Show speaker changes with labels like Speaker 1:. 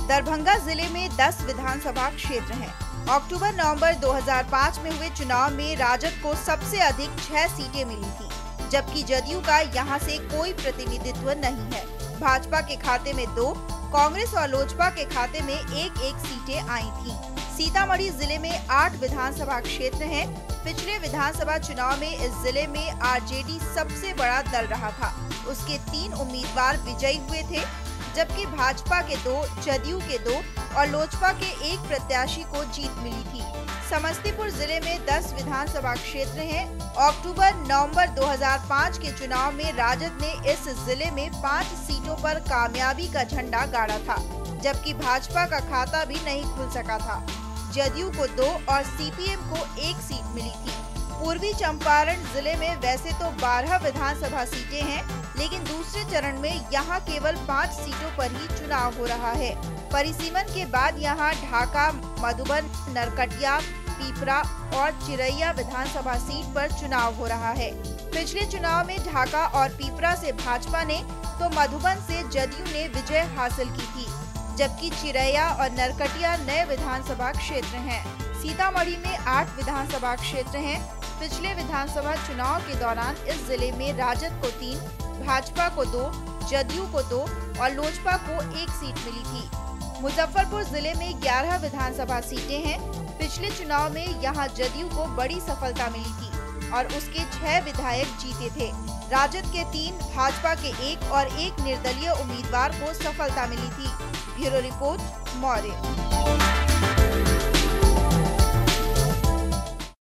Speaker 1: दरभंगा जिले में 10 विधानसभा क्षेत्र हैं। अक्टूबर-नवंबर 2005 में हुए चुनाव में राजद को सबसे अधिक 6 सीटें मिली थी, जबकि जदयू का यहां से कोई प्रतिनिधित्व नहीं है। भाजपा के खाते में 2, कांग्रेस और लोजपा के खाते में 1-1 सीटें आई थी। सीतामढ़ी जिले में 8 विधानसभा क्षेत्र हैं। पिछले विधानसभा चुनाव में इस जिले में आरजेडी सबसे बड़ा दल रहा था। उसके 3 उम्मीदवार विजयी हुए थे, जबकि भाजपा के 2, जदयू के 2 और लोजपा के 1 प्रत्याशी को जीत मिली थी। समस्तीपुर जिले में 10 विधानसभा क्षेत्र हैं। अक्टूबर-नवंबर 2005 के चुनाव में राजद ने इस जिले में 5 सीटों पर कामयाबी का झंडा गाड़ा था, जबकि भाजपा का खाता भी नहीं खुल सका था। जदयू को 2 और सीपीएम को 1 सीट मिली थी। पूर्वी चंपारण जिले में वैसे तो 12 विधानसभा सीटें हैं, लेकिन दूसरे चरण में यहां केवल 5 सीटों पर ही चुनाव हो रहा है। परिसीमन के बाद यहां ढाका, मधुबन, नरकटिया, पीपरा और चिरैया विधानसभा सीट पर चुनाव हो रहा है। पिछले चुनाव में ढाका और पीपरा से भाजपा ने तो मधुबन से जदयू ने विजय हासिल की थी, जबकि चिरैया और नरकटिया नए विधानसभा क्षेत्र हैं। सीतामढ़ी में 8 विधानसभा क्षेत्र हैं। पिछले विधानसभा चुनाव के दौरान इस जिले में राजद को 3, भाजपा को 2, जदयू को 2 और लोजपा को 1 सीट मिली थी। मुजफ्फरपुर जिले में 11 विधानसभा सीटें हैं। पिछले चुनाव में यहां जदयू को बड़ी सफलता मिली थी और उसके 6 विधायक जीते थे। राजद के 3, भाजपा के 1 और 1 निर्दलीय उम्मीदवार को सफलता मिली थी। Bureau report, Maurya.